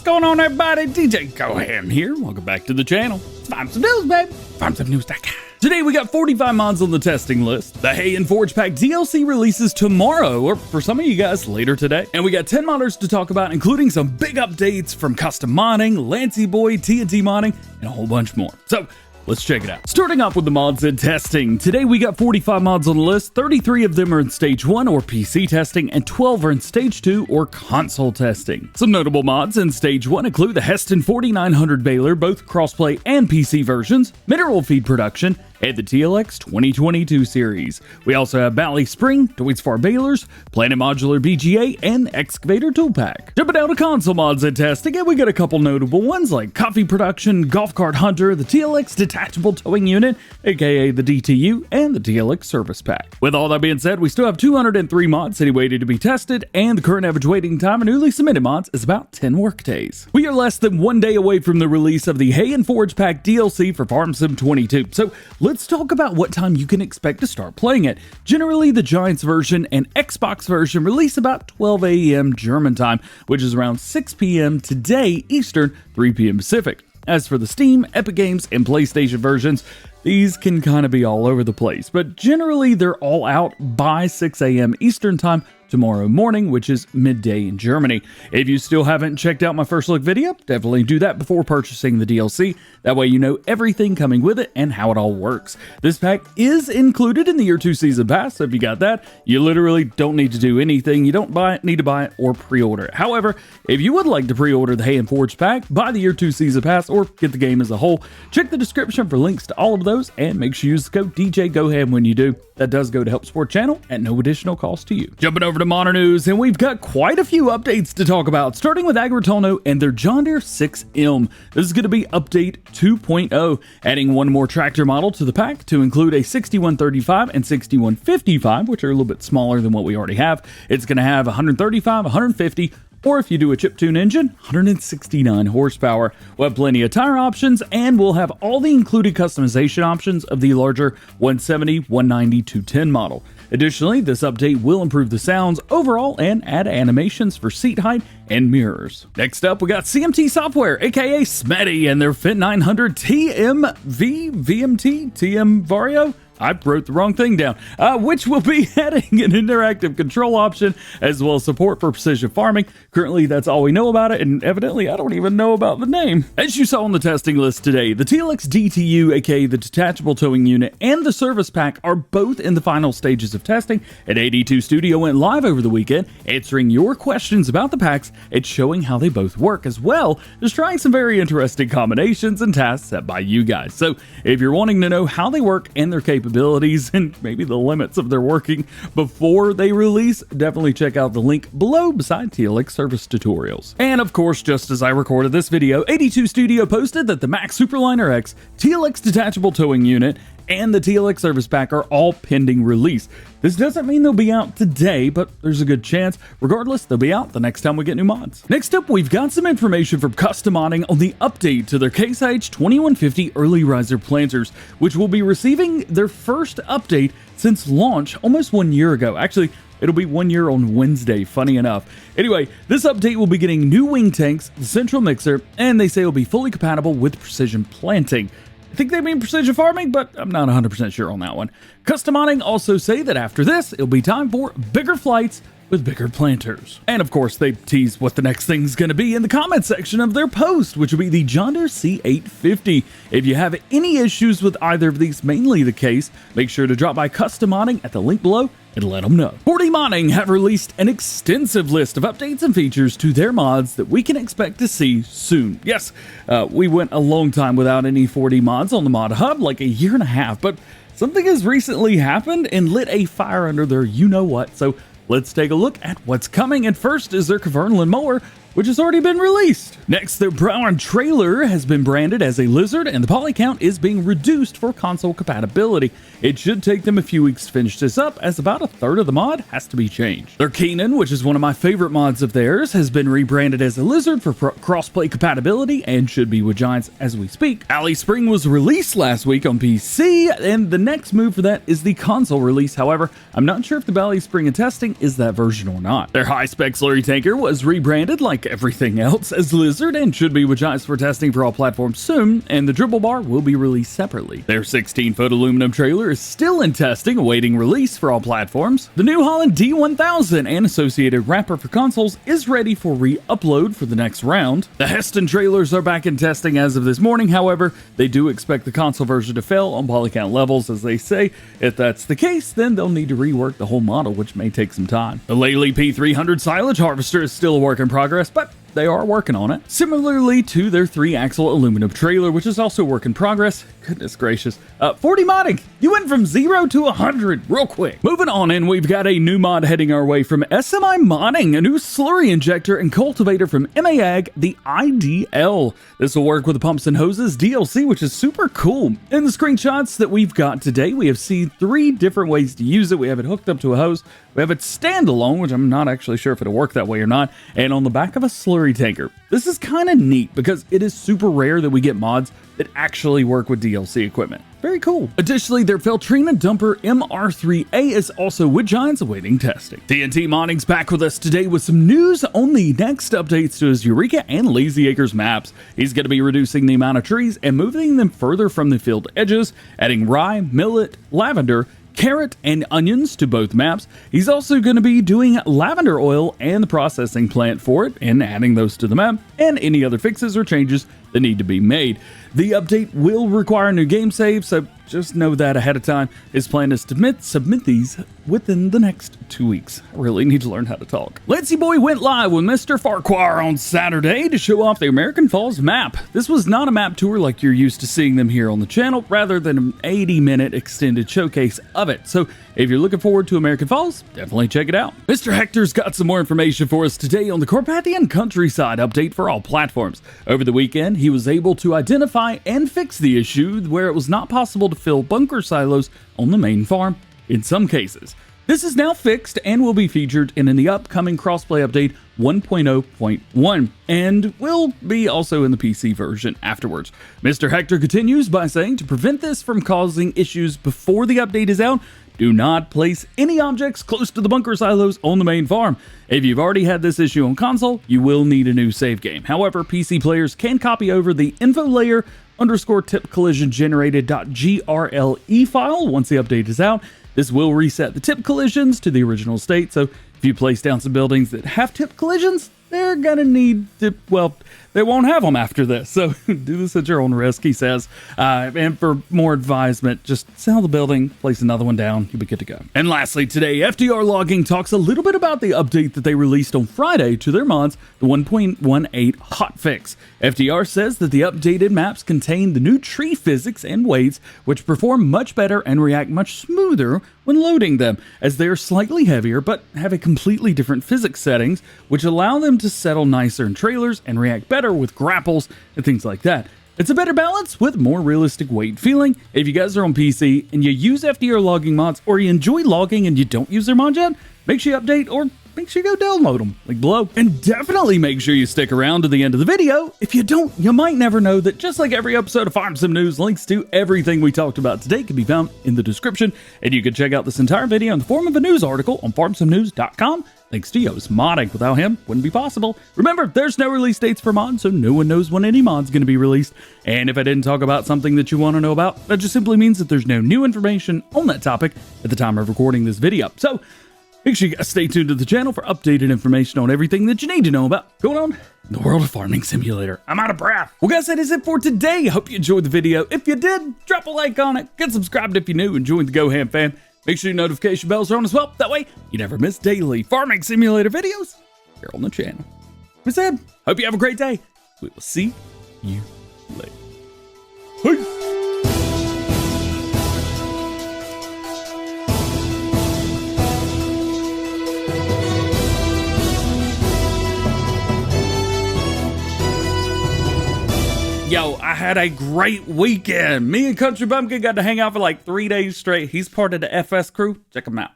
What's going on, everybody? DjGoHam here. Welcome back to the channel. Farm some news, baby. FarmSomeNews.com. Today we got 45 mods on the testing list. The Hay and Forge Pack DLC releases tomorrow, or for some of you guys, later today. And we got 10 modders to talk about, including some big updates from custom modding, Lancey Boy, TNT modding, and a whole bunch more. So let's check it out. Starting off with the mods and testing. Today we got 45 mods on the list. 33 of them are in Stage 1 or PC testing, and 12 are in Stage 2 or console testing. Some notable mods in Stage 1 include the Heston 4900 baler, both crossplay and PC versions, mineral feed production, and the TLX 2022 series. We also have Valley Spring, Deutz Far balers, Planet Modular BGA, and Excavator Tool Pack. Jumping down to console mods and testing, and we got a couple notable ones like Coffee Production, Golf Cart Hunter, the TLX Detachable Towing Unit, aka the DTU, and the TLX Service Pack. With all that being said, we still have 203 mods sitting waiting to be tested, and the current average waiting time for newly submitted mods is about 10 workdays. We are less than 1 day away from the release of the Hay and Forge Pack DLC for FarmSim22, so let's talk about what time you can expect to start playing it. Generally, the Giants version and Xbox version release about 12 a.m. German time, which is around 6 p.m. today Eastern, 3 p.m. Pacific. As for the Steam, Epic Games, and PlayStation versions, these can kind of be all over the place, but generally they're all out by 6 a.m. Eastern time tomorrow morning, which is midday in Germany. If you still haven't checked out my first look video, definitely do that before purchasing the DLC. That way you know everything coming with it and how it all works. This pack is included in the Year 2 Season Pass, so if you got that, you literally don't need to do anything. You don't need to buy it or pre-order it. However, if you would like to pre-order the Hay and Forge pack, buy the Year 2 Season Pass, or get the game as a whole, check the description for links to all of those, and make sure you use the code DjGoHam when you do. That does go to help support the channel at no additional cost to you. Jumping over to modern news, and we've got quite a few updates to talk about, starting with Agritalno and their John Deere 6M. This is going to be update 2.0, adding one more tractor model to the pack to include a 6135 and 6155, which are a little bit smaller than what we already have. It's going to have 135, 150, or if you do a chip-tune engine, 169 horsepower. We'll have plenty of tire options, and we'll have all the included customization options of the larger 170, 190, 210 model. Additionally, this update will improve the sounds overall and add animations for seat height and mirrors. Next up, we got CMT Software, aka Smetty, and their Fendt 900 TM Vario. I wrote the wrong thing down, which will be adding an interactive control option as well as support for precision farming. Currently, that's all we know about it, and evidently I don't even know about the name. As you saw on the testing list today, the TLX DTU, aka the Detachable Towing Unit, and the Service Pack are both in the final stages of testing, and 82 Studio went live over the weekend, answering your questions about the packs and showing how they both work, as well as trying some very interesting combinations and tasks set by you guys. So if you're wanting to know how they work and their capabilities, and maybe the limits of their working before they release, definitely check out the link below beside TLX service tutorials. And of course, just as I recorded this video, 82 Studio posted that the Max Superliner X, TLX Detachable Towing Unit, and the TLX Service Pack are all pending release. This doesn't mean they'll be out today, but there's a good chance. Regardless, they'll be out the next time we get new mods. Next up, we've got some information from Custom Modding on the update to their Case IH 2150 Early Riser planters, which will be receiving their first update since launch almost 1 year ago. Actually, it'll be 1 year on Wednesday, funny enough. Anyway, this update will be getting new wing tanks, the central mixer, and they say it'll be fully compatible with precision planting. I think they mean precision farming, but I'm not 100% sure on that one. Custom Modding also say that after this, it'll be time for bigger flights with bigger planters. And of course, they tease what the next thing's going to be in the comment section of their post, which will be the John Deere C850. If you have any issues with either of these, mainly the case, make sure to drop by Custom Modding at the link below and let them know. 40 Modding have released an extensive list of updates and features to their mods that we can expect to see soon. Yes, we went a long time without any 40 mods on the mod hub, like a year and a half, but something has recently happened and lit a fire under their you-know-what, so let's take a look at what's coming, and first is their Kverneland mower, which has already been released. Next, their Brown trailer has been branded as a lizard, and the poly count is being reduced for console compatibility. It should take them a few weeks to finish this up, as about a third of the mod has to be changed. Their Keenan, which is one of my favorite mods of theirs, has been rebranded as a lizard for crossplay compatibility and should be with Giants as we speak. Valley Spring was released last week on PC, and the next move for that is the console release. However, I'm not sure if the Valley Spring in testing is that version or not. Their high-spec slurry tanker was rebranded like like everything else as Lizard and should be with Giants for testing for all platforms soon, and the dribble bar will be released separately. Their 16-foot aluminum trailer is still in testing, awaiting release for all platforms. The New Holland D1000 and associated wrapper for consoles is ready for re-upload for the next round. The Heston trailers are back in testing as of this morning, however, they do expect the console version to fail on polycount levels, as they say. If that's the case, then they'll need to rework the whole model, which may take some time. The Lely P300 silage harvester is still a work in progress, but they are working on it. Similarly to their 3-axle aluminum trailer, which is also a work in progress. Goodness gracious. 40 modding! You went from 0 to 100 real quick. Moving on in, we've got a new mod heading our way from SMI Modding, a new slurry injector and cultivator from MAAG, the IDL. This will work with the pumps and hoses DLC, which is super cool. In the screenshots that we've got today, we have seen 3 different ways to use it. We have it hooked up to a hose, we have it standalone, which I'm not actually sure if it'll work that way or not, and on the back of a slurry tanker. This is kind of neat because it is super rare that we get mods that actually work with DLC equipment. Very cool. Additionally, their Feltrina dumper MR3A is also with Giants awaiting testing. TNT Modding's back with us today with some news on the next updates to his Eureka and Lazy Acres maps. He's going to be reducing the amount of trees and moving them further from the field edges, adding rye, millet, lavender, carrot, and onions to both maps. He's also going to be doing lavender oil and the processing plant for it and adding those to the map, and any other fixes or changes that need to be made. The update will require a new game save, so just know that ahead of time. His plan is to submit these within the next 2 weeks. I really need to learn how to talk. Lancey Boy went live with Mr. Farquhar on Saturday to show off the American Falls map. This was not a map tour like you're used to seeing them here on the channel, rather than an 80-minute extended showcase of it. So if you're looking forward to American Falls, definitely check it out. Mr. Hector's got some more information for us today on the Carpathian Countryside update for all platforms. Over the weekend, he was able to identify and fix the issue where it was not possible to fill bunker silos on the main farm in some cases. This is now fixed and will be featured in the upcoming crossplay update 1.0.1 and will be also in the PC version afterwards. Mr. Hector continues by saying, to prevent this from causing issues before the update is out, do not place any objects close to the bunker silos on the main farm. If you've already had this issue on console, you will need a new save game. However, PC players can copy over the info layer _tip collision generated.grle file once the update is out. This will reset the tip collisions to the original state, so if you place down some buildings that have tip collisions, they're gonna need to, well, they won't have them after this, so do this at your own risk, he says. And for more advisement, just sell the building, place another one down, you'll be good to go. And lastly, today, FDR Logging talks a little bit about the update that they released on Friday to their mods, the 1.18 hotfix. FDR says that the updated maps contain the new tree physics and weights, which perform much better and react much smoother when loading them, as they are slightly heavier but have a completely different physics settings, which allow them to settle nicer in trailers and react better with grapples and things like that. It's a better balance with more realistic weight feeling. If you guys are on PC and you use FDR logging mods, or you enjoy logging and you don't use their mod yet, make sure you update or make sure you go download them, link below. And definitely make sure you stick around to the end of the video. If you don't, you might never know that just like every episode of Farm Sim News, links to everything we talked about today can be found in the description, and you can check out this entire video in the form of a news article on farmsimnews.com. Thanks to Yo's modding. Without him, wouldn't be possible. Remember, there's no release dates for mods, so no one knows when any mod's going to be released. And if I didn't talk about something that you want to know about, that just simply means that there's no new information on that topic at the time of recording this video. So make sure you guys stay tuned to the channel for updated information on everything that you need to know about going on in the world of Farming Simulator. I'm out of breath. Well, guys, that is it for today. Hope you enjoyed the video. If you did, drop a like on it. Get subscribed if you're new and join the DjGoHam fam. Make sure your notification bells are on as well. That way, you never miss daily Farming Simulator videos here on the channel. With that, hope you have a great day. We will see you later. Peace. Yo, I had a great weekend. Me and Kountry Bumpkin got to hang out for like 3 days straight. He's part of the FS crew. Check him out.